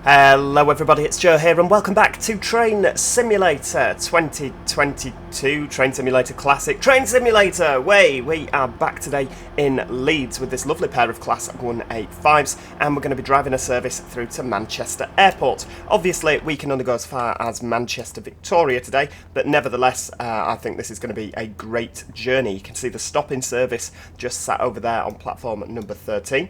Hello everybody, it's Joe here and welcome back to Train Simulator 2022, Train Simulator Classic, Train Simulator! We are back today in Leeds with this lovely pair of Class 185s and we're going to be driving a service through to Manchester Airport. Obviously we can only go as far as Manchester Victoria today, but nevertheless I think this is going to be a great journey. You can see the stopping service just sat over there on platform number 13.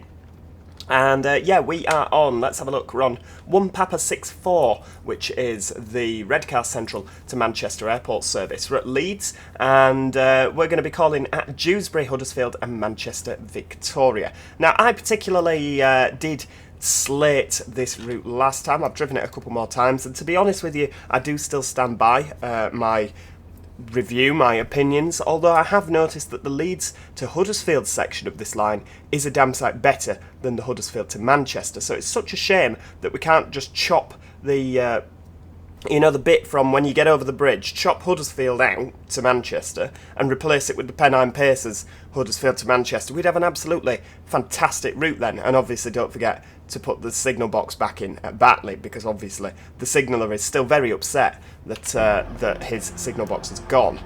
And yeah, we are on, let's have a look, we're on 1 Papa 64, which is the Redcar Central to Manchester Airport service. We're at Leeds, and we're going to be calling at Dewsbury, Huddersfield and Manchester, Victoria. Now, I particularly did slate this route last time. I've driven it a couple more times, and to be honest with you, I do still stand by my review, my opinions, although I have noticed that the Leeds to Huddersfield section of this line is a damn sight better than the Huddersfield to Manchester, so it's such a shame that we can't just chop the the bit from when you get over the bridge, chop Huddersfield out to Manchester and replace it with the Pennine Pacers Huddersfield to Manchester. We'd have an absolutely fantastic route then, and obviously don't forget to put the signal box back in at Batley, because obviously the signaller is still very upset that that his signal box is gone.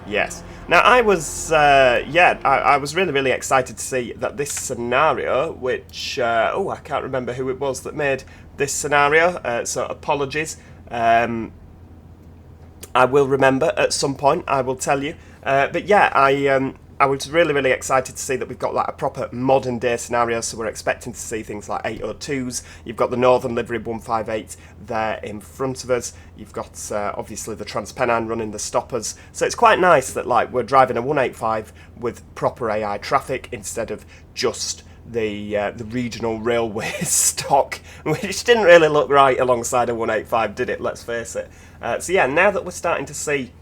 Yes. Now I was I was really excited to see that this scenario, which I can't remember who it was that made this scenario, so apologies. I will remember at some point, I will tell you. But yeah, I was really excited to see that we've got like a proper modern day scenario, so we're expecting to see things like 802s. You've got the Northern Livery 158 there in front of us. You've got obviously the TransPennine running the stoppers. So it's quite nice that like we're driving a 185 with proper AI traffic instead of just the regional railway stock, which didn't really look right alongside a 185, did it? Let's face it. So yeah, now that we're starting to see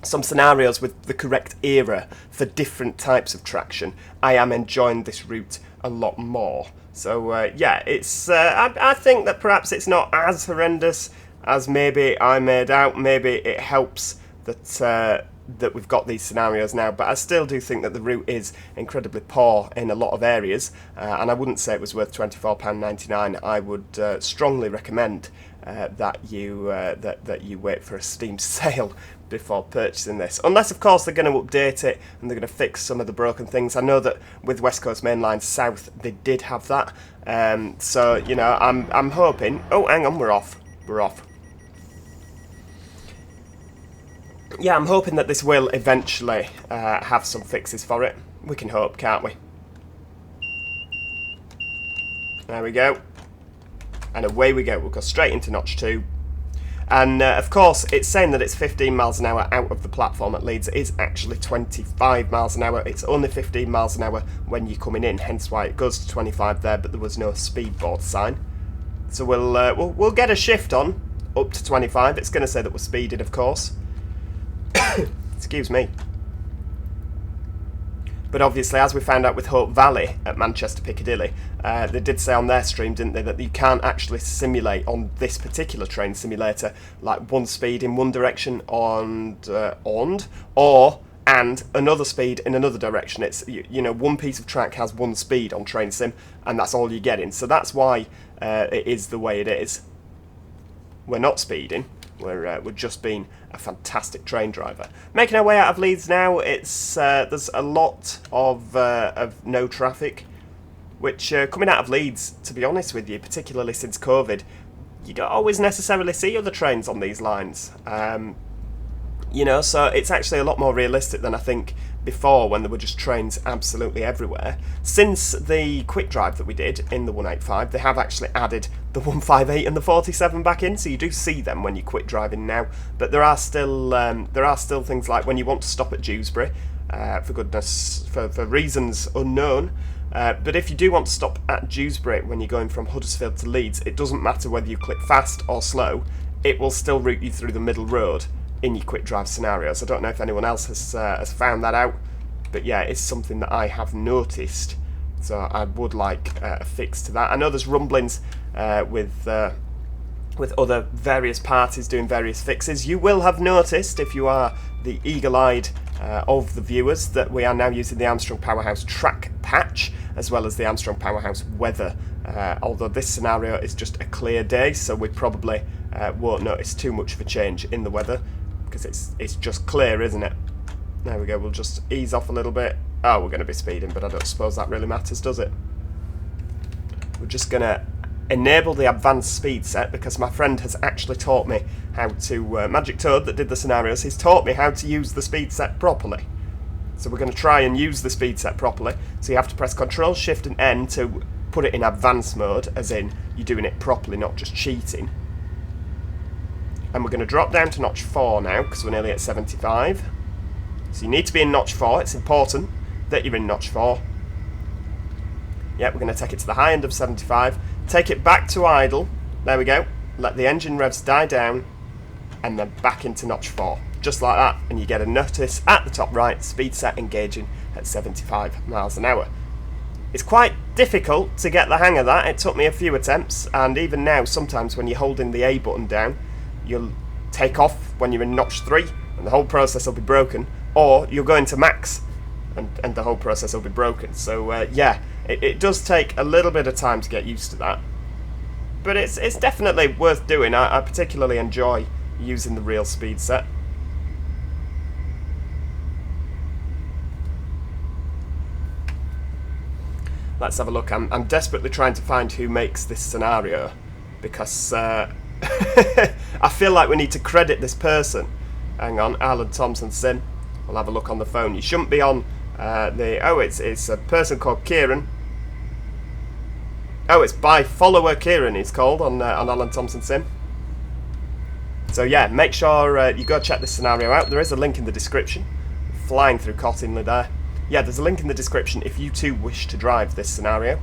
some scenarios with the correct era for different types of traction, I am enjoying this route a lot more. So yeah, it's I think that perhaps it's not as horrendous as maybe I made out. Maybe it helps that that we've got these scenarios now, but I still do think that the route is incredibly poor in a lot of areas, and I wouldn't say it was worth £24.99. I would strongly recommend that you wait for a Steam sale before purchasing this, unless of course they're going to update it and they're going to fix some of the broken things. I know that with West Coast Main Line South they did have that, so you know, I'm hoping. Oh, hang on, we're off. Yeah, I'm hoping that this will eventually have some fixes for it. We can hope, can't we? There we go. And away we go. We'll go straight into notch 2. And of course, it's saying that it's 15 miles an hour out of the platform at Leeds. It is actually 25 miles an hour. It's only 15 miles an hour when you're coming in, hence why it goes to 25 there, but there was no speed board sign. So we'll get a shift on up to 25. It's going to say that we're speeding, of course. Excuse me. But obviously, as we found out with Hope Valley at Manchester Piccadilly, they did say on their stream, didn't they, that you can't actually simulate on this particular train simulator like one speed in one direction and another speed in another direction. It's you know, one piece of track has one speed on Train Sim, and that's all you're getting. So that's why it is the way it is. We're not speeding. We're just being a fantastic train driver. Making our way out of Leeds now. It's there's a lot of no traffic, which coming out of Leeds, to be honest with you, particularly since COVID, you don't always necessarily see other trains on these lines. You know, so it's actually a lot more realistic than I think before, when there were just trains absolutely everywhere. Since the quick drive that we did in the 185, they have actually added the 158 and the 47 back in, so you do see them when you're quick driving now. But there are still things like when you want to stop at Dewsbury, for reasons unknown. But if you do want to stop at Dewsbury when you're going from Huddersfield to Leeds, it doesn't matter whether you click fast or slow, it will still route you through the middle road in your quick drive scenarios. I don't know if anyone else has found that out, but yeah, it's something that I have noticed, so I would like a fix to that. I know there's rumblings with other various parties doing various fixes. You will have noticed, if you are the eagle-eyed of the viewers, that we are now using the Armstrong Powerhouse track patch as well as the Armstrong Powerhouse weather although this scenario is just a clear day, so we probably won't notice too much of a change in the weather, because it's just clear, isn't it? There we go, we'll just ease off a little bit. Oh, we're going to be speeding, but I don't suppose that really matters, does it? We're just going to enable the advanced speed set, because my friend has actually taught me how to, Magic Toad that did the scenarios, he's taught me how to use the speed set properly. So we're going to try and use the speed set properly. So you have to press Control, Shift and N to put it in advanced mode, as in you're doing it properly, not just cheating. And we're going to drop down to notch 4 now, because we're nearly at 75. So you need to be in notch 4, it's important that you're in notch 4. Yep, we're going to take it to the high end of 75, take it back to idle, there we go, let the engine revs die down, and then back into notch 4, just like that, and you get a notice at the top right, speed set engaging at 75 miles an hour. It's quite difficult to get the hang of that, it took me a few attempts, and even now, sometimes when you're holding the A button down, you'll take off when you're in notch 3, and the whole process will be broken, or you'll go into max, and the whole process will be broken. So yeah, it does take a little bit of time to get used to that, but it's definitely worth doing. I particularly enjoy using the real speed set. Let's have a look. I'm desperately trying to find who makes this scenario, because I feel like we need to credit this person. Hang on, Alan Thompson Sim. We'll have a look on the phone. You shouldn't be on it's a person called Kieran. Oh, it's by follower Kieran he's called on Alan Thompson Sim. So yeah, make sure you go check this scenario out. There is a link in the description. Flying through Cottingley there. Yeah, there's a link in the description if you too wish to drive this scenario.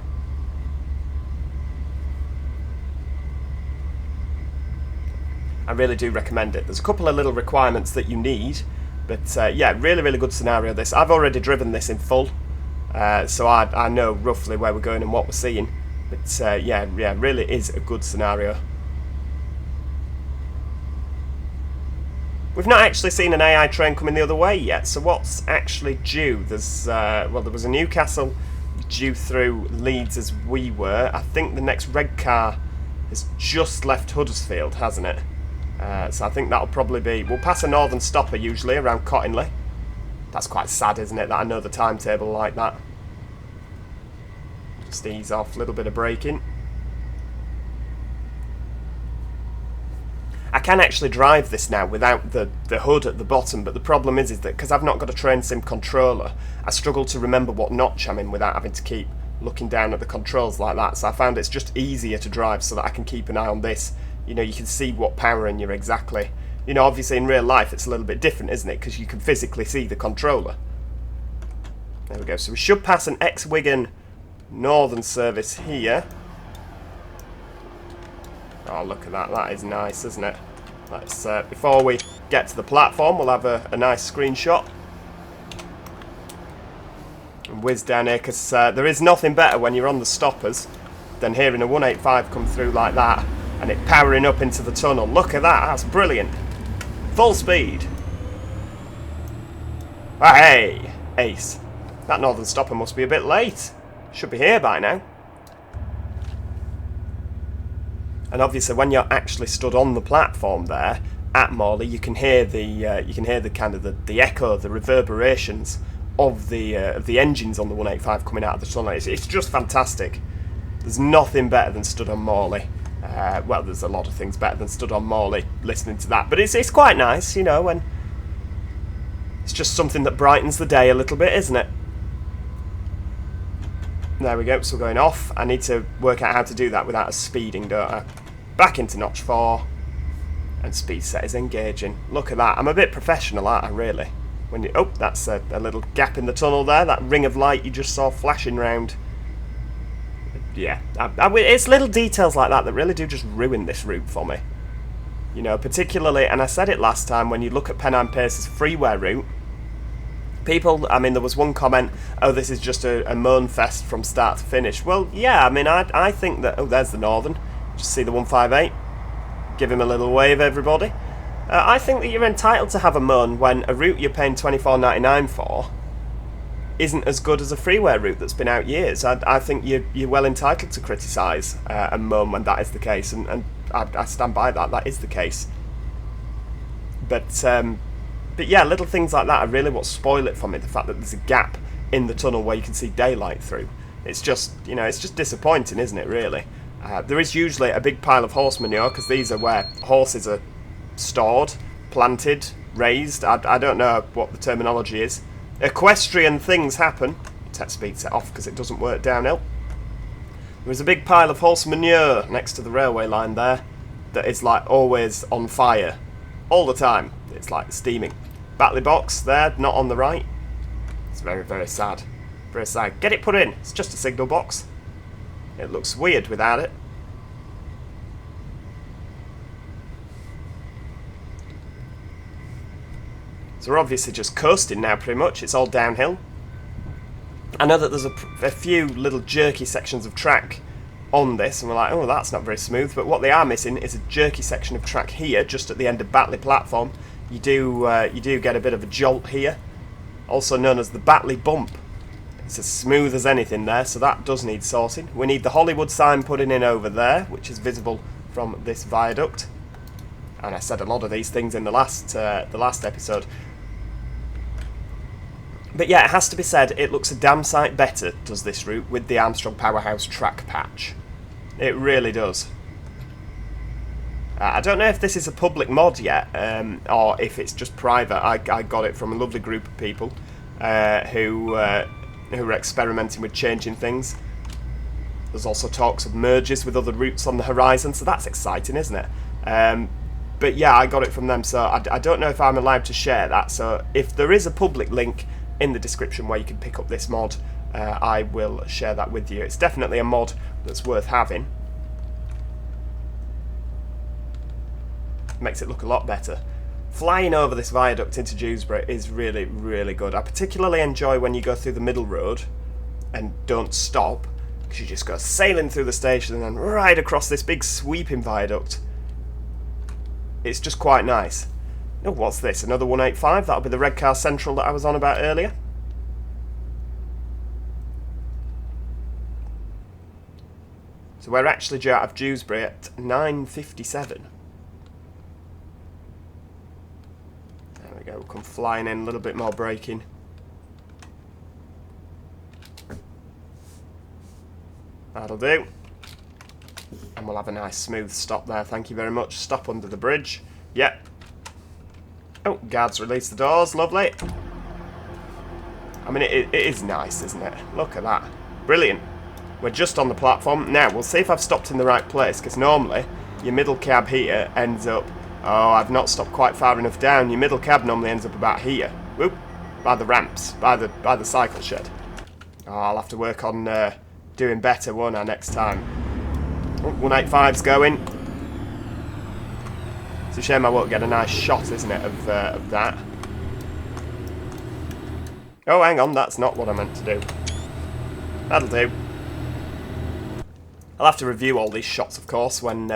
I really do recommend it. There's a couple of little requirements that you need, but yeah, really good scenario this. I've already driven this in full, so I know roughly where we're going and what we're seeing, but yeah, really is a good scenario. We've not actually seen an AI train coming the other way yet, so what's actually due? There's well, there was a Newcastle due through Leeds as we were. I think the next red car has just left Huddersfield, hasn't it? So I think that'll probably be... We'll pass a northern stopper usually around Cottingley. That's quite sad, isn't it, that I know the timetable like that. Just ease off, a little bit of braking. I can actually drive this now without the hood at the bottom, but the problem is that because I've not got a train sim controller, I struggle to remember what notch I'm in without having to keep looking down at the controls like that. So I found it's just easier to drive so that I can keep an eye on this. You know, you can see what powering you're exactly. You know, obviously in real life it's a little bit different, isn't it? Because you can physically see the controller. There we go. So we should pass an ex-Wigan northern service here. Oh, look at that. That is nice, isn't it? Let's, before we get to the platform, we'll have a nice screenshot. And whiz down here, because there is nothing better when you're on the stoppers than hearing a 185 come through like that and it powering up into the tunnel. Look at that. That's brilliant. Full speed. Oh, hey! Ace. That northern stopper must be a bit late. Should be here by now. And obviously, when you're actually stood on the platform there at Morley, you can hear the kind of the echo, the reverberations of the engines on the 185 coming out of the tunnel. It's just fantastic. There's nothing better than stood on Morley. Well, there's a lot of things better than stood on Morley listening to that, but it's quite nice, you know, and it's just something that brightens the day a little bit, isn't it? There we go. So we're going off. I need to work out how to do that without us speeding, don't I? Back into notch 4, and speed set is engaging. Look at that. I'm a bit professional, aren't I, really? When you, oh, that's a little gap in the tunnel there. That ring of light you just saw flashing round. Yeah, it's little details like that that really do just ruin this route for me. You know, particularly, and I said it last time, when you look at Pennine Pace's freeware route, people, I mean, there was one comment, oh, this is just a moan fest from start to finish. Well, yeah, I mean, I think that, oh, there's the Northern. Just see the 158. Give him a little wave, everybody. I think that you're entitled to have a moan when a route you're paying $24.99 for isn't as good as a freeware route that's been out years. I think you're well entitled to criticise and moan when that is the case, and I stand by that. That is the case. But yeah, little things like that are really what spoil it for me. The fact that there's a gap in the tunnel where you can see daylight through. It's just, it's just disappointing, isn't it, really? There is usually a big pile of horse manure, because these are where horses are stored, planted, raised. I don't know what the terminology is. Equestrian things happen. Text speeds it off because it doesn't work downhill. There is a big pile of horse manure next to the railway line there that is like always on fire. All the time. It's like steaming. Batley box there, not on the right. It's very, very sad. Very sad. Get it put in. It's just a signal box. It looks weird without it. So we're obviously just coasting now pretty much. It's all downhill. I know that there's a few little jerky sections of track on this, and we're like, oh, that's not very smooth. But what they are missing is a jerky section of track here, just at the end of Batley platform. You do get a bit of a jolt here, also known as the Batley bump. It's as smooth as anything there, so that does need sorting. We need the Hollywood sign putting in over there, which is visible from this viaduct. And I said a lot of these things in the last episode. But yeah, it has to be said, it looks a damn sight better, does this route, with the Armstrong Powerhouse track patch. It really does. I don't know if this is a public mod yet, or if it's just private. I got it from a lovely group of people who were experimenting with changing things. There's also talks of mergers with other routes on the horizon, so that's exciting, isn't it? But yeah, I got it from them, so I don't know if I'm allowed to share that. So if there is a public link in the description where you can pick up this mod, I will share that with you. It's definitely a mod that's worth having. Makes it look a lot better. Flying over this viaduct into Dewsbury is really, really good. I particularly enjoy when you go through the middle road and don't stop, because you just go sailing through the station and then right across this big sweeping viaduct. It's just quite nice. Oh, what's this? Another 185? That'll be the Red Car Central that I was on about earlier. So we're actually due out of Dewsbury at 9:57. There we go, we'll come flying in, a little bit more braking. That'll do. And we'll have a nice smooth stop there, thank you very much. Stop under the bridge. Yep. Oh, guards release the doors, lovely. I mean, it is nice, isn't it? Look at that. Brilliant. We're just on the platform. Now, we'll see if I've stopped in the right place, because normally your middle cab here ends up... Oh, I've not stopped quite far enough down. Your middle cab normally ends up about here. Whoop. By the ramps, by the cycle shed. Oh, I'll have to work on doing better, won't I, next time? Oh, 185's going. It's a shame I won't get a nice shot, isn't it, of that. Oh, hang on, that's not what I meant to do. That'll do. I'll have to review all these shots, of course, when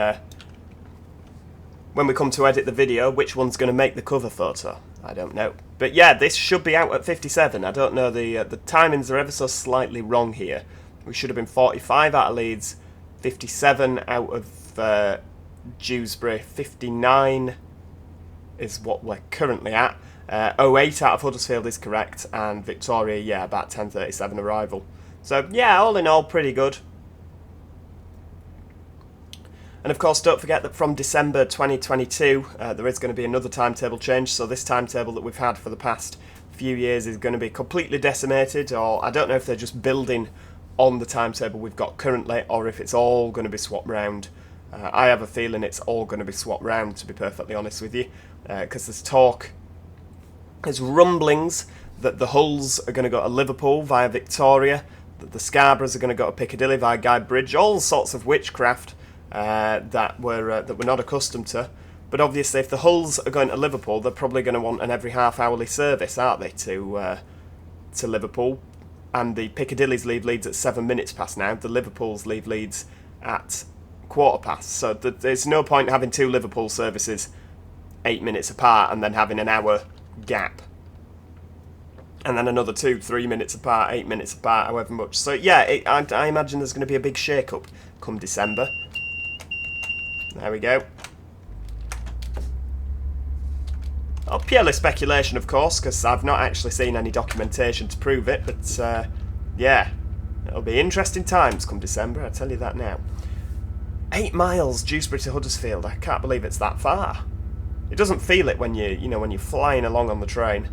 we come to edit the video. Which one's going to make the cover photo? I don't know. But yeah, this should be out at 57. I don't know, the timings are ever so slightly wrong here. We should have been 45 out of Leeds, 57 out of Dewsbury, 59 is what we're currently at. 08 out of Huddersfield is correct, and Victoria, yeah, about 10:37 arrival. So yeah, all in all, pretty good. And of course, don't forget that from December 2022, there is going to be another timetable change. So this timetable that we've had for the past few years is going to be completely decimated, or I don't know if they're just building on the timetable we've got currently, or if it's all going to be swapped round. I have a feeling it's all going to be swapped round, to be perfectly honest with you, because there's rumblings that the Hulls are going to go to Liverpool via Victoria, that the Scarboroughs are going to go to Piccadilly via Guy Bridge, all sorts of witchcraft that we're not accustomed to. But obviously, if the Hulls are going to Liverpool, they're probably going to want an every half-hourly service, aren't they, to Liverpool? And the Piccadillys leave Leeds at 7 minutes past now. The Liverpools leave Leeds at 1/4 past. So there's no point having two Liverpool services 8 minutes apart and then having an hour gap. and then another 2-3 minutes apart, 8 minutes apart, however much. So yeah, I imagine there's going to be a big shake-up come December. There we go. Oh, purely speculation, of course, because I've not actually seen any documentation to prove it, but yeah, it'll be interesting times come December, I tell you that now. 8 miles, Dewsbury to Huddersfield. I can't believe it's that far. It doesn't feel it when when you're flying along on the train.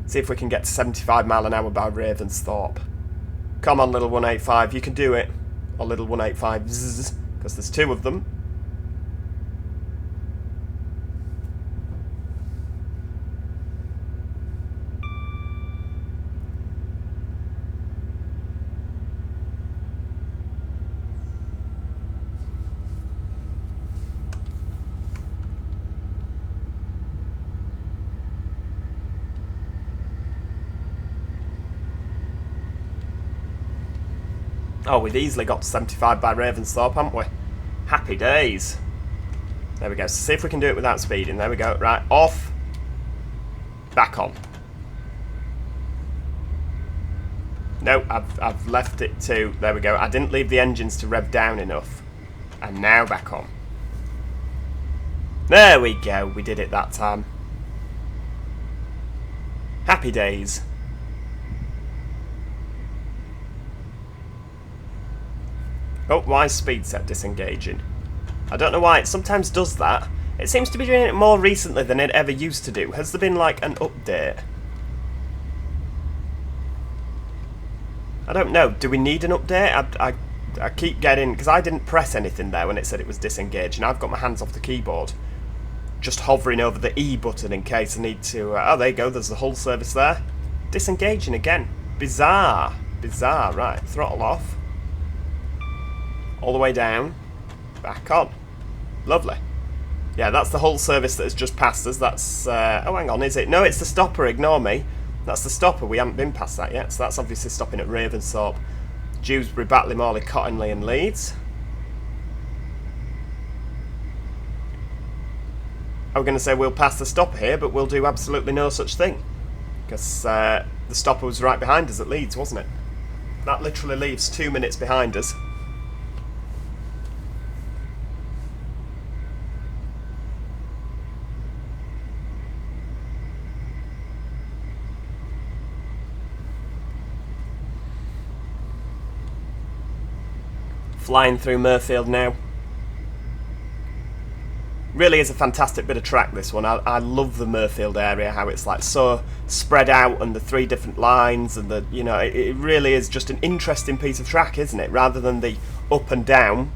See if we can get to 75 mile an hour by Ravensthorpe. Come on, little 185, you can do it. Or little 185, zzz, because there's 2 of them. Oh, we've easily got to 75 by Ravensthorpe, haven't we? Happy days. There we go. So see if we can do it without speeding. There we go. Right, off. Back on. No, I've left it to... There we go. I didn't leave the engines to rev down enough. And now back on. There we go. We did it that time. Happy days. Oh, why is speed set disengaging? I don't know why it sometimes does that. It seems to be doing it more recently than it ever used to do. Has there been like an update? I don't know. Do we need an update? I keep getting... Because I didn't press anything there when it said it was disengaging. I've got my hands off the keyboard. Just hovering over the E button in case I need to... oh, there you go. There's the hull service there. Disengaging again. Bizarre. Bizarre. Right, throttle off. All the way down, back on. Lovely. Yeah, that's the hull service that has just passed us. That's, oh, hang on, is it? No, it's the stopper, ignore me. That's the stopper, we haven't been past that yet, so that's obviously stopping at Ravensthorpe, Dewsbury, Batley, Morley, Cottingley and Leeds. I was going to say we'll pass the stopper here, but we'll do absolutely no such thing. Because the stopper was right behind us at Leeds, wasn't it? That literally leaves 2 minutes behind us. Flying through Murfield now. Really is a fantastic bit of track, this one. I love the Murfield area, how it's like so spread out and the 3 different lines and the, you know, it really is just an interesting piece of track, isn't it? Rather than the up and down,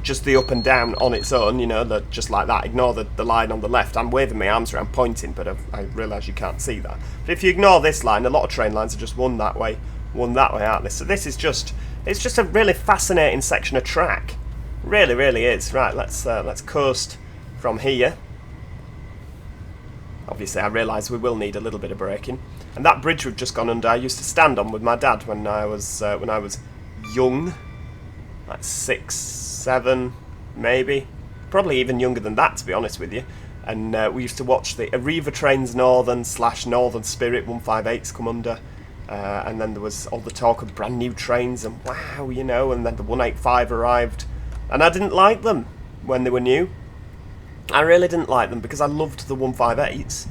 just the up and down on its own, you know, just like that. Ignore the line on the left. I'm waving my arms around pointing, but I realise you can't see that. But if you ignore this line, a lot of train lines are just one that way, aren't they? So this is just... It's just a really fascinating section of track. Really, really is. Right, let's coast from here. Obviously, I realise we will need a little bit of braking. And that bridge we've just gone under, I used to stand on with my dad when I was young, like 6, 7, maybe, probably even younger than that, to be honest with you. And we used to watch the Arriva Trains Northern / Northern Spirit 158s come under. And then there was all the talk of brand new trains and wow, you know, and then the 185 arrived. And I didn't like them when they were new. I really didn't like them because I loved the 158s.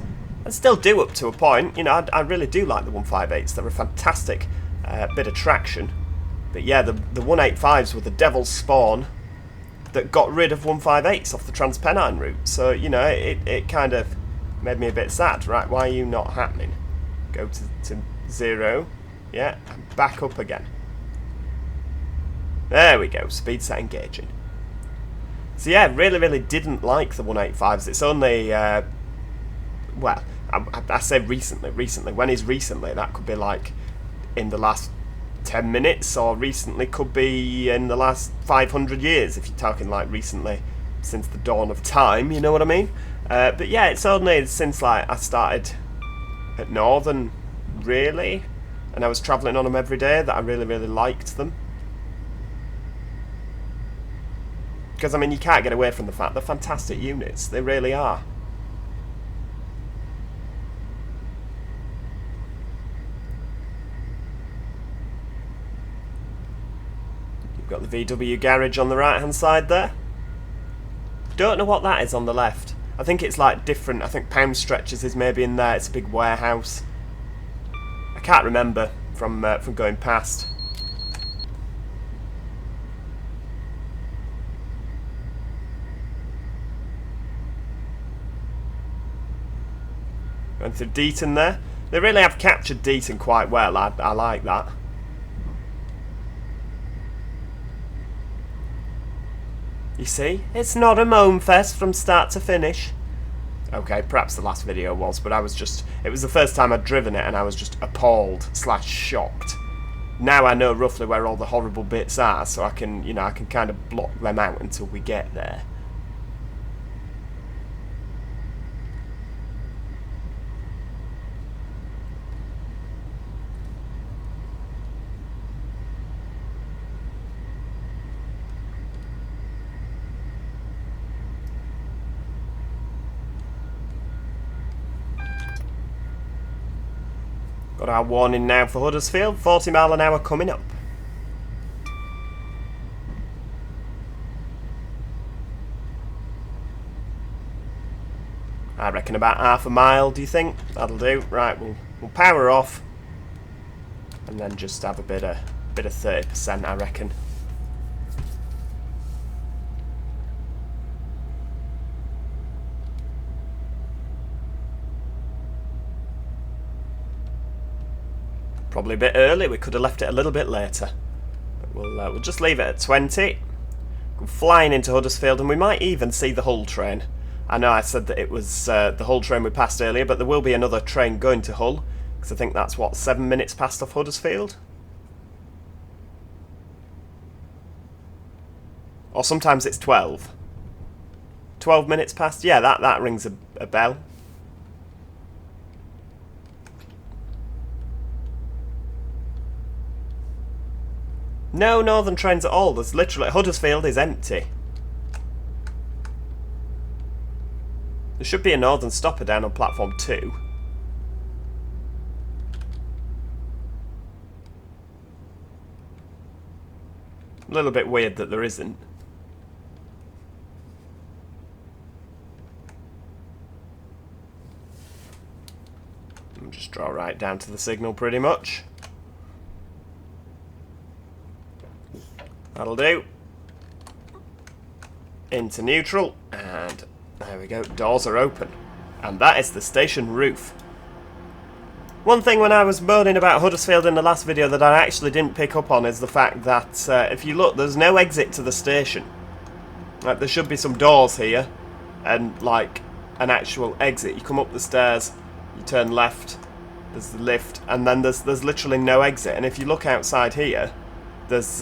I still do up to a point, you know, I really do like the 158s. They're a fantastic bit of traction. But yeah, the 185s were the devil's spawn that got rid of 158s off the TransPennine route. So, you know, it kind of made me a bit sad. Right, why are you not happening? Go to 0, yeah, and back up again. There we go, speed set engaging. So yeah, really didn't like the 185s. It's only, well, I say recently. When is recently? That could be like in the last 10 minutes, or recently could be in the last 500 years, if you're talking like recently since the dawn of time, you know what I mean? But yeah, it's only since like I started at Northern, really, and I was travelling on them every day, that I really liked them. Because, I mean, you can't get away from the fact they're fantastic units. They really are. You've got the VW garage on the right-hand side there. Don't know what that is on the left. I think it's like different. I think Pound Stretchers is maybe in there. It's a big warehouse. I can't remember from going past. Going through Deaton there. They really have captured Deaton quite well. I like that. You see, it's not a moan fest from start to finish. Okay, perhaps the last video was, but it was the first time I'd driven it and I was just appalled / shocked. Now I know roughly where all the horrible bits are, so I can kind of block them out until we get there. Got our warning now for Huddersfield, 40 mile an hour coming up. I reckon about half a mile, do you think? That'll do. Right, we'll power off and then just have a bit of 30%, I reckon. Probably a bit early. We could have left it a little bit later. But we'll just leave it at 20. Go flying into Huddersfield, and we might even see the Hull train. I know I said that it was the Hull train we passed earlier, but there will be another train going to Hull, because I think that's, what, 7 minutes past off Huddersfield? Or sometimes it's 12. 12 minutes past? Yeah, that rings a bell. No northern trains at all. There's literally... Huddersfield is empty. There should be a northern stopper down on platform 2. A little bit weird that there isn't. I'll just draw right down to the signal pretty much. That'll do. Into neutral, and there we go, doors are open. And that is the station roof. One thing when I was moaning about Huddersfield in the last video that I actually didn't pick up on is the fact that if you look, there's no exit to the station. Like, there should be some doors here, and like an actual exit. You come up the stairs, you turn left, there's the lift, and then there's literally no exit. And if you look outside here, there's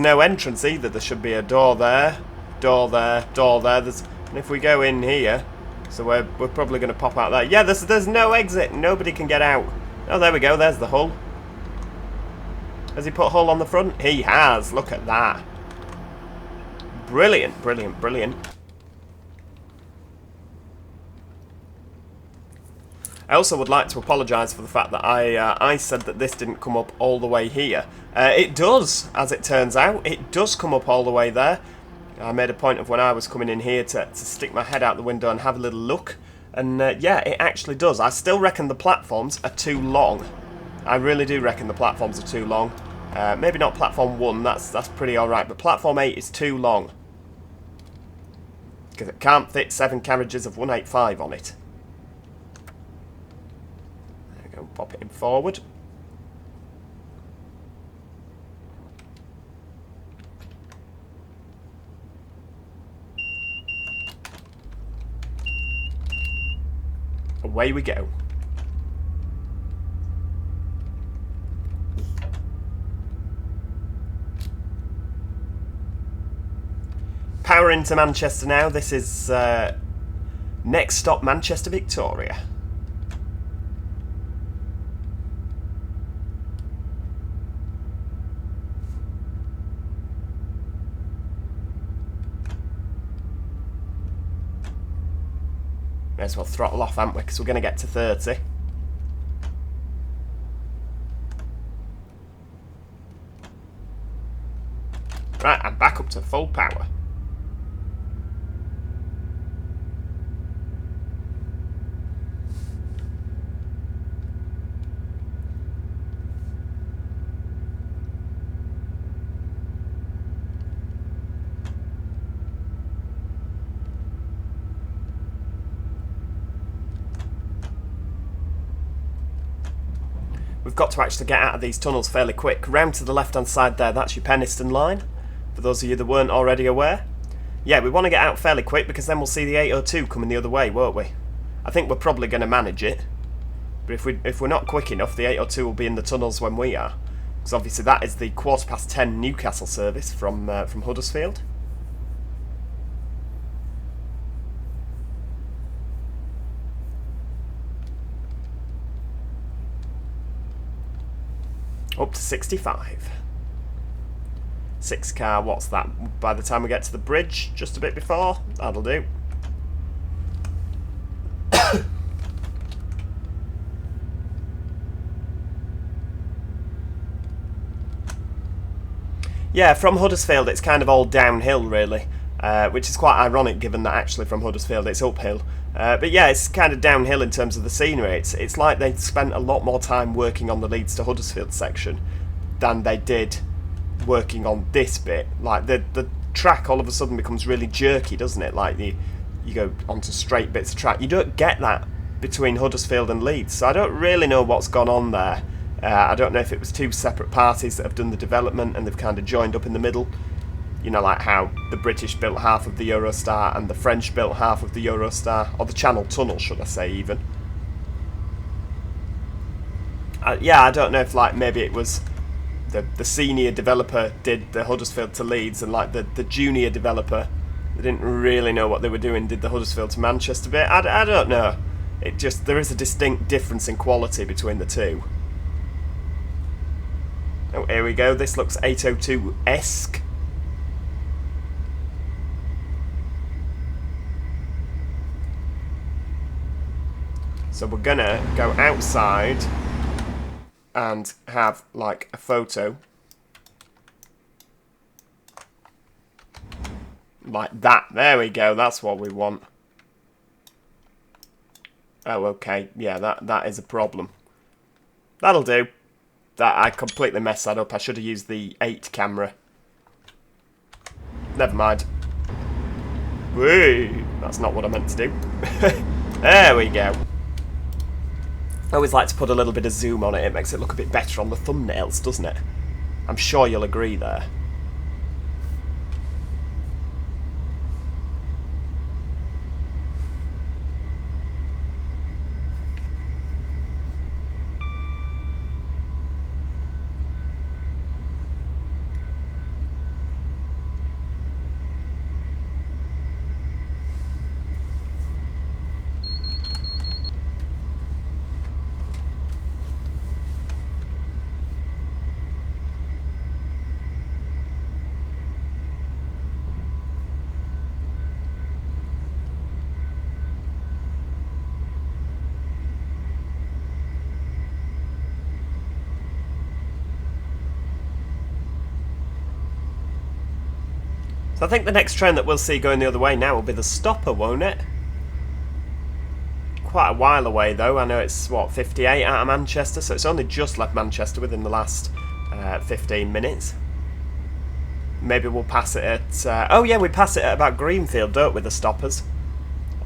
no entrance either. There should be a door there, door there, door there. And if we go in here, so we're probably going to pop out there. Yeah, there's no exit. Nobody can get out. Oh, there we go. There's the Hull. Has he put Hull on the front? He has. Look at that. Brilliant, brilliant, brilliant. I also would like to apologise for the fact that I said that this didn't come up all the way here. It does, as it turns out. It does come up all the way there. I made a point of when I was coming in here to stick my head out the window and have a little look. And yeah, it actually does. I still reckon the platforms are too long. I really do reckon the platforms are too long. Maybe not platform 1, that's pretty alright, but platform 8 is too long. Because it can't fit 7 carriages of 185 on it. Pop it in forward. Away we go. Power into Manchester now. This is next stop Manchester Victoria. May as well throttle off, haven't we? Because we're going to get to 30. Right, I'm back up to full power. We've got to actually get out of these tunnels fairly quick. Round to the left-hand side there, that's your Penistone line, for those of you that weren't already aware. Yeah, we want to get out fairly quick because then we'll see the 802 coming the other way, won't we? I think we're probably going to manage it. But if we're not quick enough, the 802 will be in the tunnels when we are. Because obviously that is the 10:15 Newcastle service from Huddersfield. Up to 65. 6 car, what's that? By the time we get to the bridge, just a bit before, that'll do. Yeah, from Huddersfield it's kind of all downhill really, which is quite ironic given that actually from Huddersfield it's uphill. But yeah, it's kind of downhill in terms of the scenery. It's like they spent a lot more time working on the Leeds to Huddersfield section than they did working on this bit. Like the track all of a sudden becomes really jerky, doesn't it? Like you go onto straight bits of track. You don't get that between Huddersfield and Leeds, so I don't really know what's gone on there. I don't know if it was two separate parties that have done the development and they've kind of joined up in the middle. You know, like how the British built half of the Eurostar and the French built half of the Eurostar, or the Channel Tunnel, should I say, even. Yeah, I don't know if, like, maybe it was the senior developer did the Huddersfield to Leeds, and, like, the junior developer, they didn't really know what they were doing, did the Huddersfield to Manchester bit. I don't know. It just, there is a distinct difference in quality between the two. Oh, here we go. This looks 802-esque. So we're gonna go outside and have like a photo like that. There we go, that's what we want. Oh, okay, yeah, that is a problem. That'll do. That I completely messed that up. I should have used the 8 camera. Never mind. Whee! That's not what I meant to do. There we go. I always like to put a little bit of zoom on it. It makes it look a bit better on the thumbnails, doesn't it? I'm sure you'll agree there. So I think the next train that we'll see going the other way now will be the stopper, won't it? Quite a while away though. I know it's, what, 58 out of Manchester, so it's only just left Manchester within the last 15 minutes. Maybe we'll pass it at... oh yeah, we pass it at about Greenfield, don't we, the stoppers?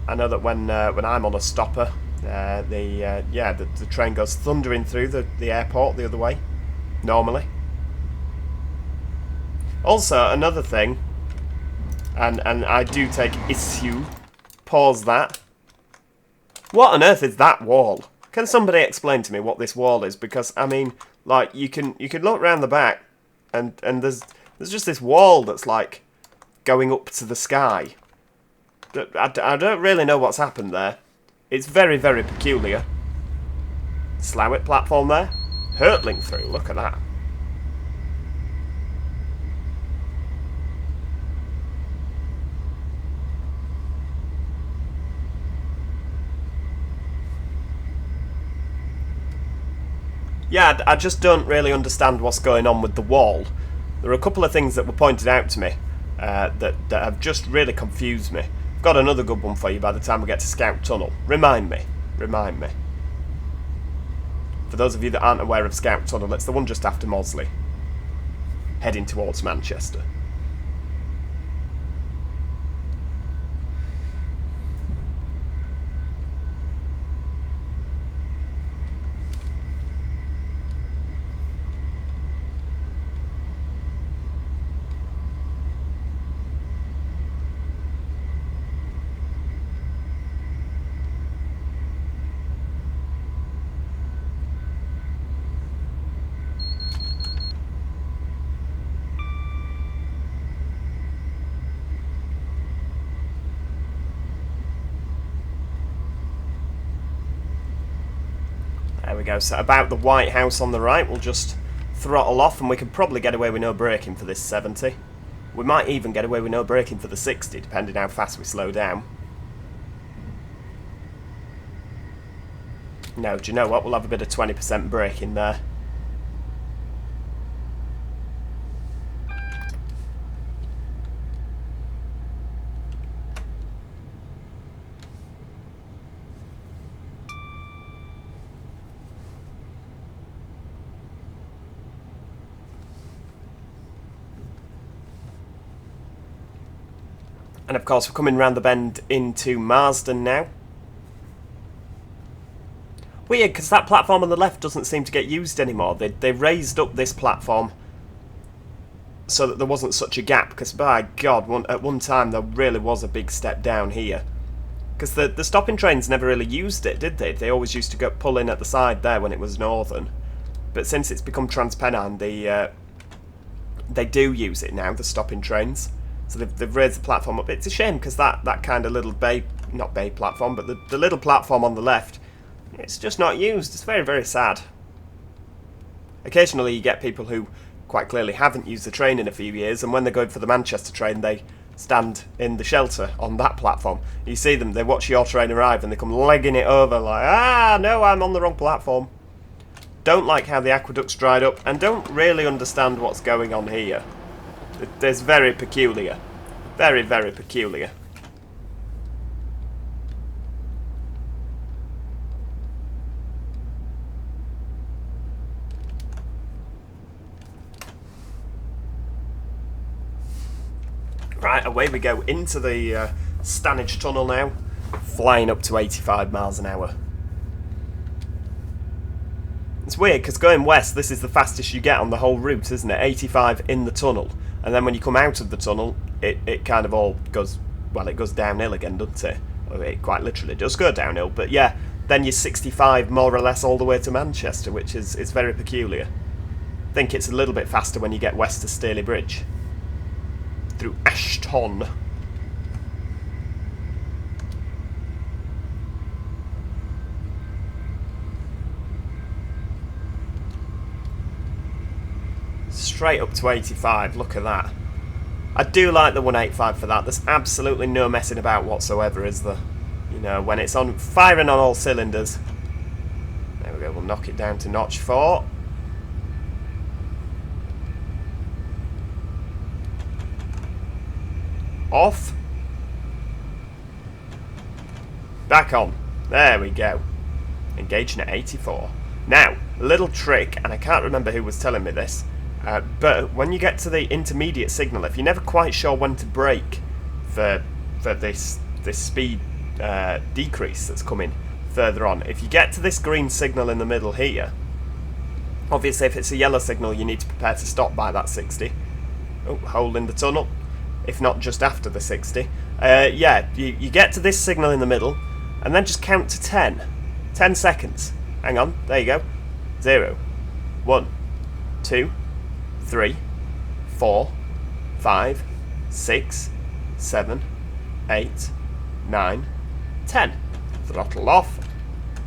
I know that when I'm on a stopper, the train goes thundering through the airport the other way, normally. Also, another thing... And I do take issue. Pause that. What on earth is that wall? Can somebody explain to me what this wall is? Because I mean, like you can look around the back, and there's just this wall that's like going up to the sky. I don't really know what's happened there. It's very, very peculiar. Slough platform there, hurtling through. Look at that. Yeah, I just don't really understand what's going on with the wall. There are a couple of things that were pointed out to me that have just really confused me. I've got another good one for you by the time we get to Scout Tunnel. Remind me. For those of you that aren't aware of Scout Tunnel, it's the one just after Mosley, heading towards Manchester. There we go, so about the White House on the right, we'll just throttle off and we can probably get away with no braking for this 70. We might even get away with no braking for the 60, depending how fast we slow down. No, do you know what? We'll have a bit of 20% braking there. And of course we're coming round the bend into Marsden now. Weird, because that platform on the left doesn't seem to get used anymore. They raised up this platform so that there wasn't such a gap, because by God, at one time there really was a big step down here. Because the stopping trains never really used it, did they? They always used to pull in at the side there when it was northern. But since it's become TransPennine, they do use it now, the stopping trains. So they've raised the platform up. It's a shame because that kind of little not bay platform, but the little platform on the left, it's just not used. It's very, very sad. Occasionally you get people who quite clearly haven't used the train in a few years, and when they're going for the Manchester train, they stand in the shelter on that platform. You see them, they watch your train arrive and they come legging it over like, ah, no, I'm on the wrong platform. Don't like how the aqueduct's dried up, and don't really understand what's going on here. It's very peculiar. Very, very peculiar. Right, away we go into the Stanage Tunnel now, flying up to 85 miles an hour. It's weird, because going west, this is the fastest you get on the whole route, isn't it? 85 in the tunnel. And then when you come out of the tunnel, it kind of all goes, well, it goes downhill again, doesn't it? Well, it quite literally does go downhill, but yeah, then you're 65 more or less all the way to Manchester, which is very peculiar. I think it's a little bit faster when you get west of Staley Bridge. Through Ashton. Straight up to 85, look at that. I do like the 185 for that. There's absolutely no messing about whatsoever, is there? You know, when it's on firing on all cylinders. There we go, we'll knock it down to notch 4. Off. Back on. There we go. Engaging at 84. Now, a little trick, and I can't remember who was telling me this, but when you get to the intermediate signal, if you're never quite sure when to brake for this speed decrease that's coming further on, if you get to this green signal in the middle here, obviously if it's a yellow signal you need to prepare to stop by that 60. Oh, hole in the tunnel, if not just after the 60. Yeah, you get to this signal in the middle and then just count to 10. 10 seconds. Hang on, there you go. 0, 1, 2, 3, 4, 5, 6, 7, 8, 9, 10. Throttle off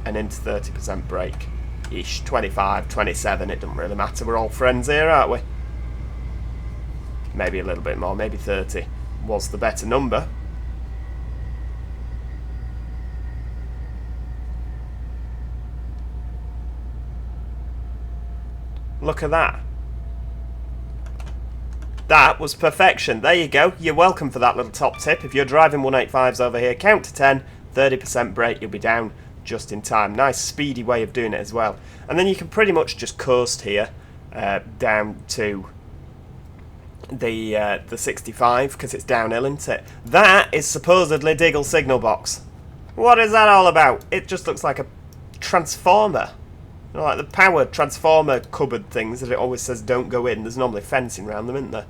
and into 30% brake. Ish, 25, 27, it doesn't really matter. We're all friends here, aren't we? Maybe a little bit more, maybe 30 was the better number. Look at that. That was perfection. There you go. You're welcome for that little top tip. If you're driving 185s over here, count to 10, 30% brake, you'll be down just in time. Nice speedy way of doing it as well. And then you can pretty much just coast here down to the 65 because it's downhill, isn't it? That is supposedly Diggle signal box. What is that all about? It just looks like a transformer. You know, like the power transformer cupboard things that it always says don't go in. There's normally fencing around them, isn't there?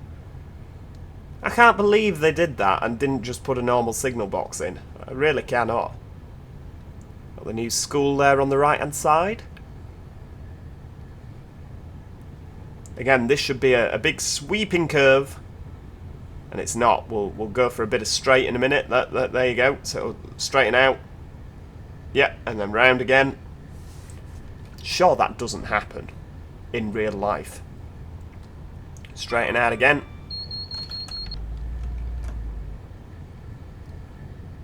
I can't believe they did that and didn't just put a normal signal box in. I really cannot. Got the new school there on the right hand side. Again, this should be a big sweeping curve, and it's not. We'll go for a bit of straight in a minute. There you go. So it'll straighten out. Yeah, and then round again. Sure, that doesn't happen in real life. Straighten out again.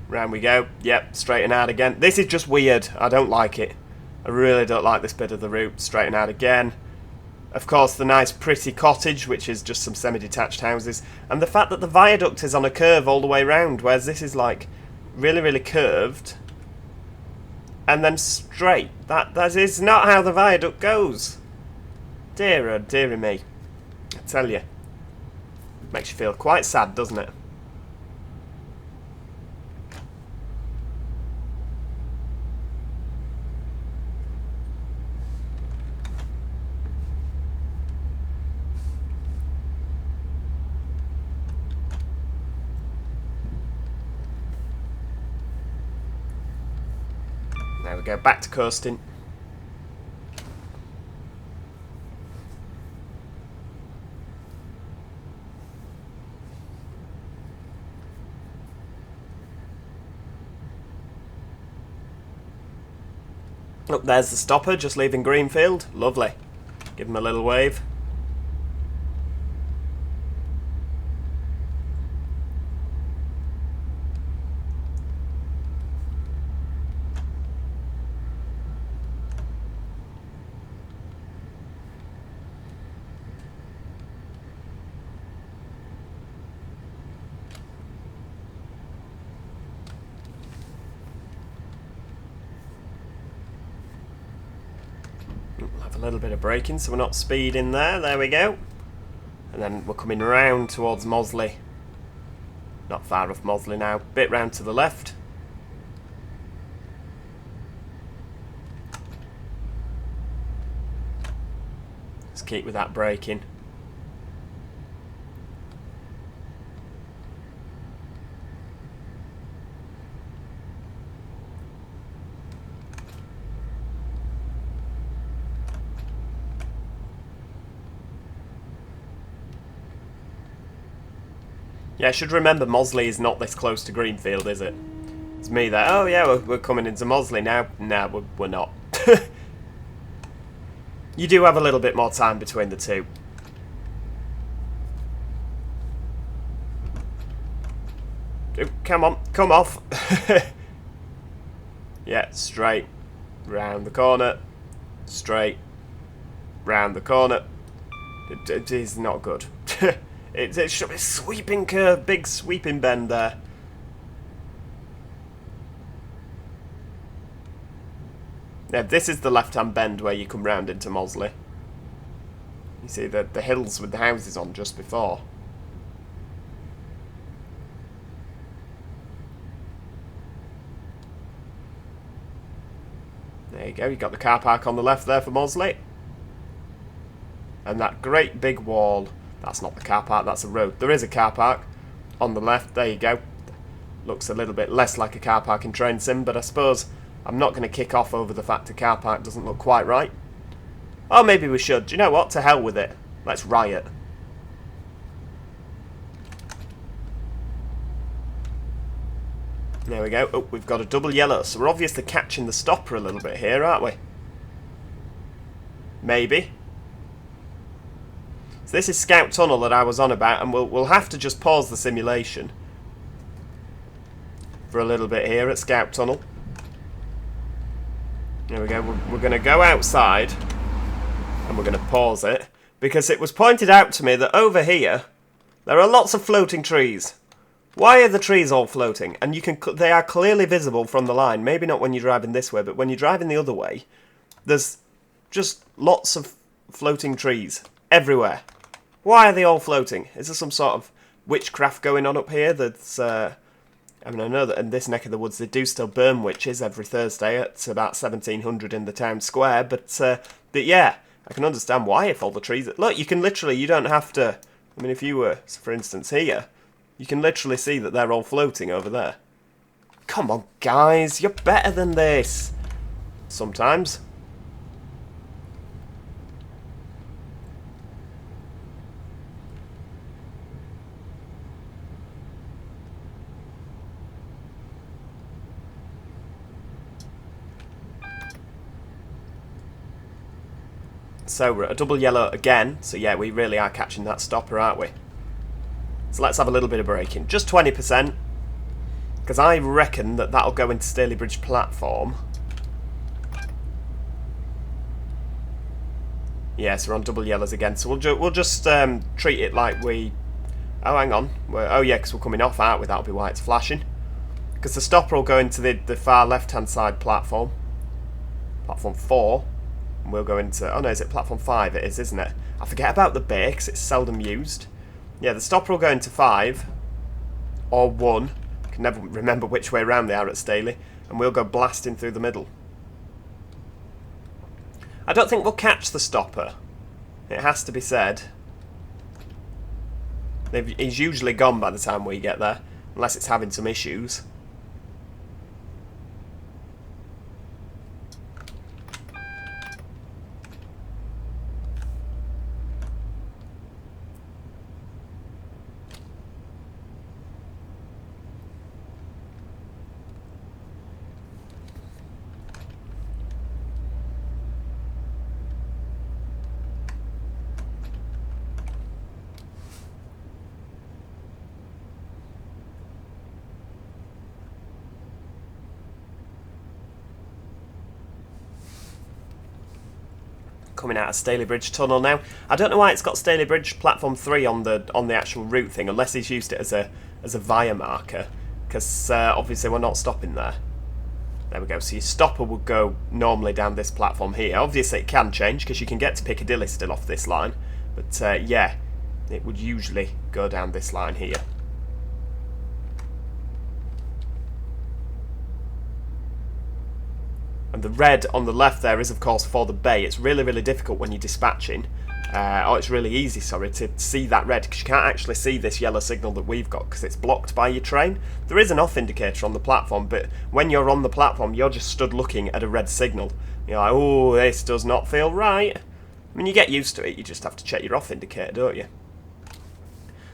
Round we go. Yep, straighten out again. This is just weird. I don't like it. I really don't like this bit of the route. Straighten out again. Of course, the nice pretty cottage, which is just some semi-detached houses. And the fact that the viaduct is on a curve all the way round, whereas this is like really, really curved. And then straight. That is not how the viaduct goes. Dear oh dearie me. I tell you. Makes you feel quite sad, doesn't it? There we go, back to coasting. Look, there's the stopper, just leaving Greenfield. Lovely. Give him a little wave. Have a little bit of braking so we're not speeding there. There we go. And then we're coming round towards Mosley. Not far off Mosley now. Bit round to the left. Let's keep with that braking. Yeah, I should remember Mosley is not this close to Greenfield, is it? It's me there. Oh yeah, we're coming into Mosley now. Nah, we're not. You do have a little bit more time between the two. Oh, come on, come off. Yeah, straight. Round the corner. Straight. Round the corner. It is not good. It should be a sweeping curve, big sweeping bend there. Yeah, this is the left-hand bend where you come round into Mosley. You see the hills with the houses on just before. There you go, you got the car park on the left there for Mosley. And that great big wall. That's not the car park, that's a road. There is a car park on the left, there you go. Looks a little bit less like a car park in Train Sim, but I suppose I'm not going to kick off over the fact a car park doesn't look quite right. Or maybe we should. Do you know what? To hell with it. Let's riot. There we go. Oh, we've got a double yellow, so we're obviously catching the stopper a little bit here, aren't we? Maybe. So this is Scout Tunnel that I was on about, and we'll have to just pause the simulation for a little bit here at Scout Tunnel. There we go. We're going to go outside, And we're going to pause it, because it was pointed out to me that over here, there are lots of floating trees. Why are the trees all floating? And they are clearly visible from the line. Maybe not when you're driving this way, but when you're driving the other way, there's just lots of floating trees everywhere. Why are they all floating? Is there some sort of witchcraft going on up here that's... I mean, I know that in this neck of the woods they do still burn witches every Thursday at about 1700 in the town square, but yeah, I can understand why if all the trees... Look, you can literally, you don't have to... I mean, if you were, for instance, here, you can literally see that they're all floating over there. Come on, guys, you're better than this. Sometimes. So we're at a double yellow again, so yeah, we really are catching that stopper, aren't we? So let's have a little bit of braking. Just 20%, because I reckon that that'll go into Staley Bridge platform. Yes, we're on double yellows again, so we'll just treat it like we... Oh, hang on. Oh yeah, because we're coming off, aren't we? That'll be why it's flashing. Because the stopper will go into the far left-hand side platform. Platform 4. And we'll go into... Oh no, is it platform 5? It is, isn't it? I forget about the bay, because it's seldom used. Yeah, the stopper will go into 5. Or 1. I can never remember which way around they are at Staley. And we'll go blasting through the middle. I don't think we'll catch the stopper. It has to be said. He's usually gone by the time we get there. Unless it's having some issues. Coming out of Staley Bridge Tunnel now. I don't know why it's got Staley Bridge Platform 3 on the actual route thing, unless he's used it as a via marker, because obviously we're not stopping there. There we go. So your stopper would go normally down this platform here. Obviously it can change, because you can get to Piccadilly still off this line, but yeah, it would usually go down this line here. And the red on the left there is, of course, for the bay. It's really, really difficult when you're dispatching. It's really easy, sorry, to see that red, because you can't actually see this yellow signal that we've got, because it's blocked by your train. There is an off indicator on the platform, but when you're on the platform, you're just stood looking at a red signal. You're like, oh, this does not feel right. I mean, you get used to it. You just have to check your off indicator, don't you?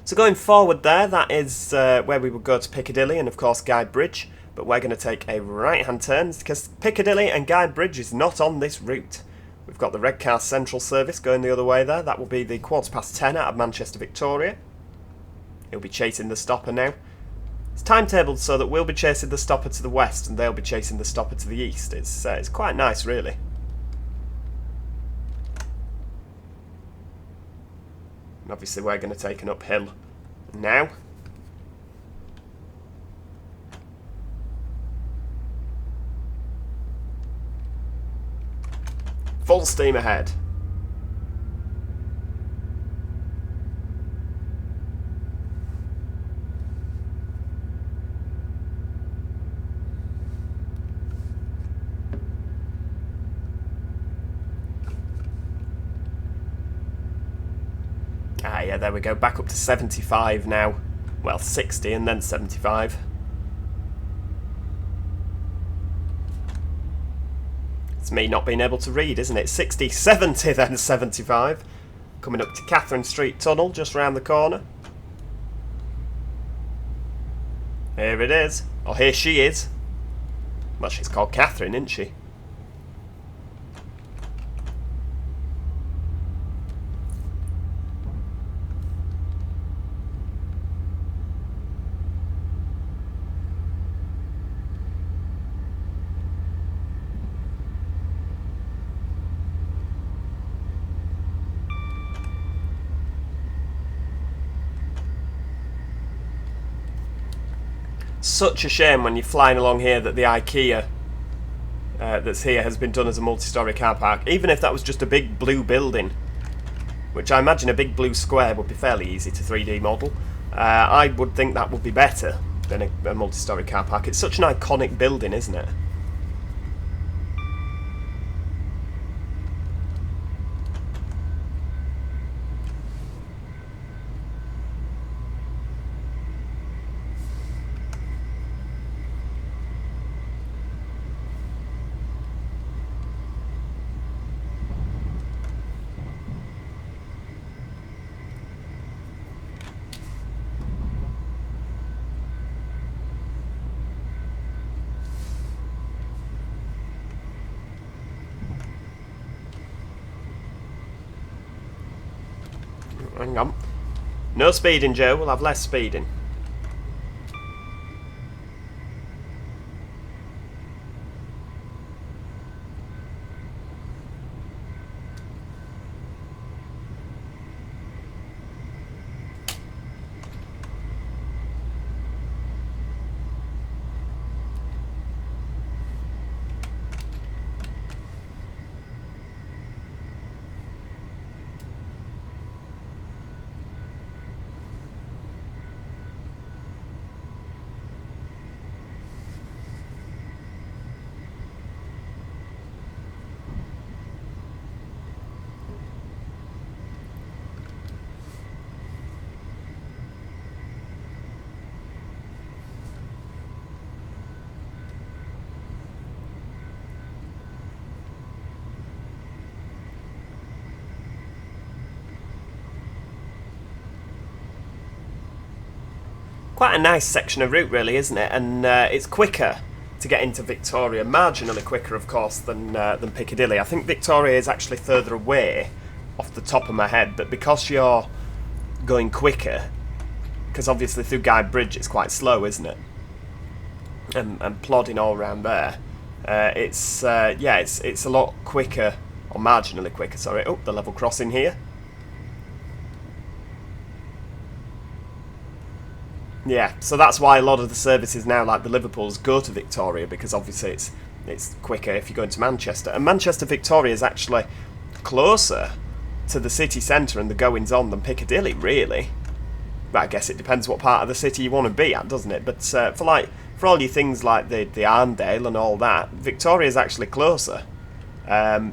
So going forward there, that is where we would go to Piccadilly and, of course, Guide Bridge. But we're going to take a right-hand turn, because Piccadilly and Guide Bridge is not on this route. We've got the Redcar Central service going the other way there. That will be the 10:15 out of Manchester Victoria. He'll be chasing the stopper now. It's timetabled so that we'll be chasing the stopper to the west and they'll be chasing the stopper to the east. It's quite nice, really. And obviously we're going to take an uphill now. Full steam ahead. Ah, yeah, there we go. Back up to 75 now. Well, 60 and then 75. It's me not being able to read, isn't it? 60, 70, then 75. Coming up to Catherine Street Tunnel, just round the corner. Here it is. Or here she is. Well, she's called Catherine, isn't she? Such a shame when you're flying along here that the IKEA that's here has been done as a multi-storey car park. Even if that was just a big blue building, which I imagine a big blue square would be fairly easy to 3D model, I would think that would be better than a multi-storey car park. It's such an iconic building, isn't it? Hang on. No speeding, Joe. We'll have less speeding. Quite a nice section of route, really, isn't it? And it's quicker to get into Victoria, marginally quicker, of course, than Piccadilly. I think Victoria is actually further away, off the top of my head, but because you're going quicker, because obviously through Guide Bridge it's quite slow, isn't it? And plodding all around there, it's a lot quicker, or marginally quicker. Sorry. Oh, the level crossing here. Yeah, so that's why a lot of the services now, like the Liverpools, go to Victoria, because obviously it's quicker if you're going to Manchester. And Manchester Victoria is actually closer to the city centre and the goings-on than Piccadilly, really. But I guess it depends what part of the city you want to be at, doesn't it? But for all your things like the Arndale and all that, Victoria is actually closer. But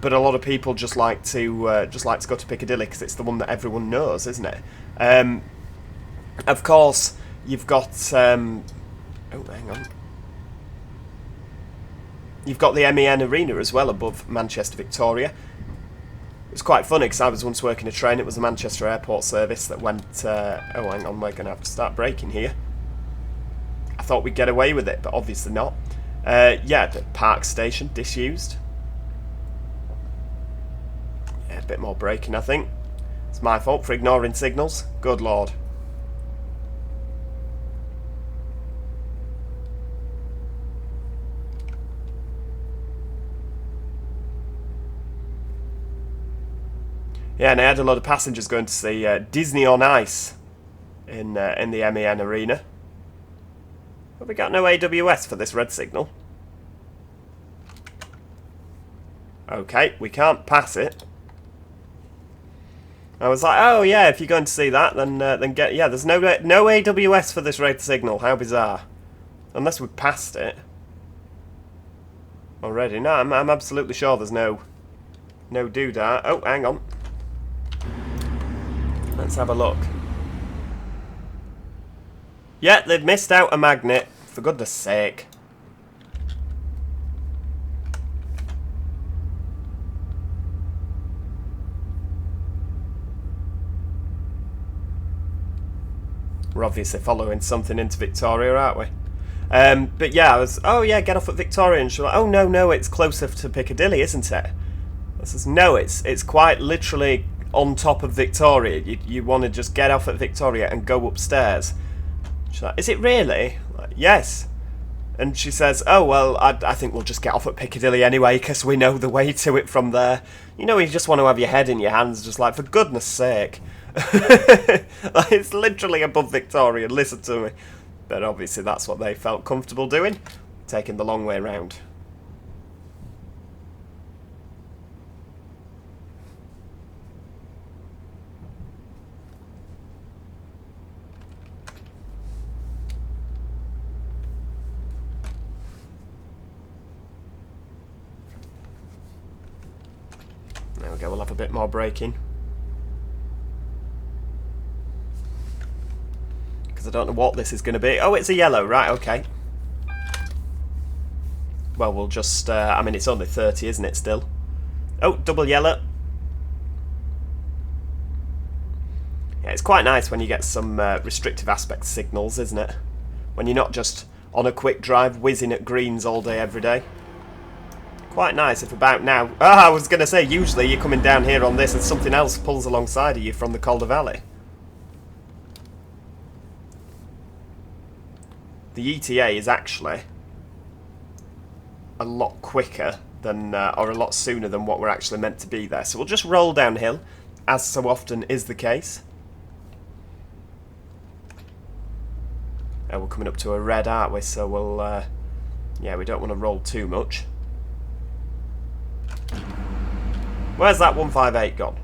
a lot of people just like to go to Piccadilly because it's the one that everyone knows, isn't it? Of course, you've got... oh, hang on. You've got the MEN Arena as well above Manchester Victoria. It was quite funny because I was once working a train. It was the Manchester Airport service that went... oh, hang on, we're going to have to start braking here. I thought we'd get away with it, but obviously not. Yeah, the Park Station, disused. Yeah, a bit more braking, I think. It's my fault for ignoring signals. Good lord. Yeah, and I had a lot of passengers going to see Disney on Ice in the MEN Arena. Have we got no AWS for this red signal? Okay, we can't pass it. I was like, oh yeah, if you're going to see that, then get... Yeah, there's no AWS for this red signal. How bizarre. Unless we passed it already. No, I'm absolutely sure there's no doodah. Oh, hang on. Let's have a look. Yeah, they've missed out a magnet. For goodness sake. We're obviously following something into Victoria, aren't we? But yeah, I was... Oh yeah, get off at Victoria. And she's like, oh no, it's closer to Piccadilly, isn't it? I says, no, it's quite literally... on top of Victoria. You want to just get off at Victoria and go upstairs. She's like, is it really? Like, yes. And she says, oh, well, I think we'll just get off at Piccadilly anyway, because we know the way to it from there. You know, you just want to have your head in your hands, just like, for goodness sake. Like, it's literally above Victoria, listen to me. But obviously that's what they felt comfortable doing, taking the long way round. There we go, we'll have a bit more braking. Because I don't know what this is going to be. Oh, it's a yellow, right, okay. Well, we'll just, I mean, it's only 30, isn't it, still? Oh, double yellow. Yeah, it's quite nice when you get some restrictive aspect signals, isn't it? When you're not just on a quick drive whizzing at greens all day, every day. Quite nice if about now... Ah, I was going to say, usually you're coming down here on this and something else pulls alongside of you from the Calder Valley. The ETA is actually a lot quicker than, or a lot sooner than what we're actually meant to be there. So we'll just roll downhill, as so often is the case. We're coming up to a red, aren't we? So we'll, yeah, we don't want to roll too much. Where's that 158 gone?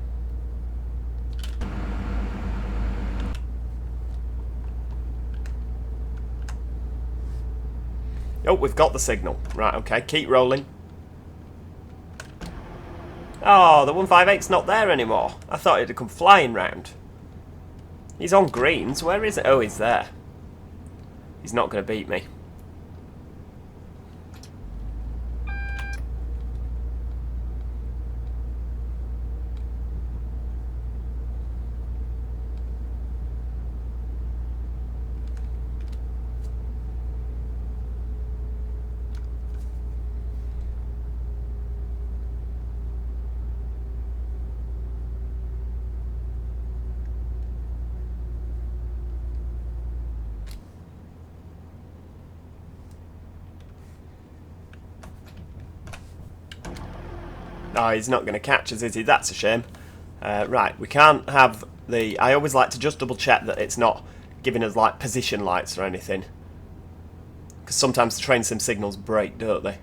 Oh, we've got the signal. Right, okay, keep rolling. Oh, the 158's not there anymore. I thought it'd come flying round. He's on greens. Where is it? Oh, he's there. He's not going to beat me. Oh, he's not going to catch us, is he? That's a shame. Right, we can't have the... I always like to just double check that it's not giving us like position lights or anything. Because sometimes the train sim signals break, don't they?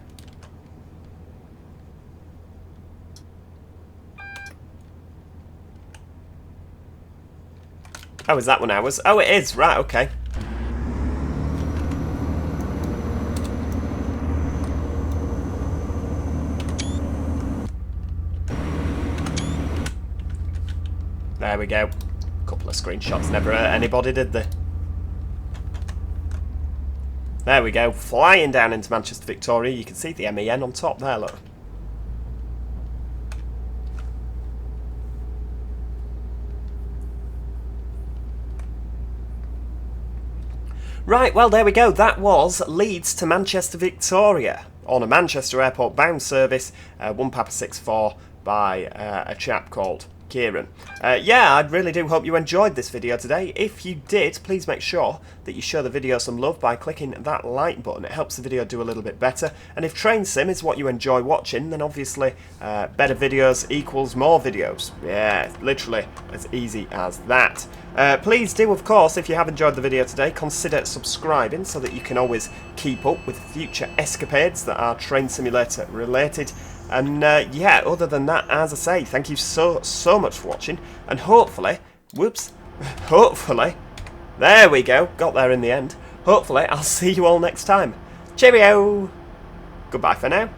Oh, is that one ours? Oh, it is. Right, okay. There we go. Couple of screenshots never hurt anybody, did they? There we go. Flying down into Manchester Victoria. You can see the MEN on top there, look. Right, well, there we go. That was Leeds to Manchester Victoria on a Manchester Airport bound service, 1 Papa 64 by a chap called Kieran. Yeah, I really do hope you enjoyed this video today. If you did, please make sure that you show the video some love by clicking that like button. It helps the video do a little bit better. And if train sim is what you enjoy watching, then obviously better videos equals more videos. Yeah, literally as easy as that. Please do, of course, if you have enjoyed the video today, consider subscribing so that you can always keep up with future escapades that are train simulator related. And yeah, other than that, as I say, thank you so much for watching, and hopefully, hopefully, there we go, got there in the end. Hopefully, I'll see you all next time. Cheerio! Goodbye for now.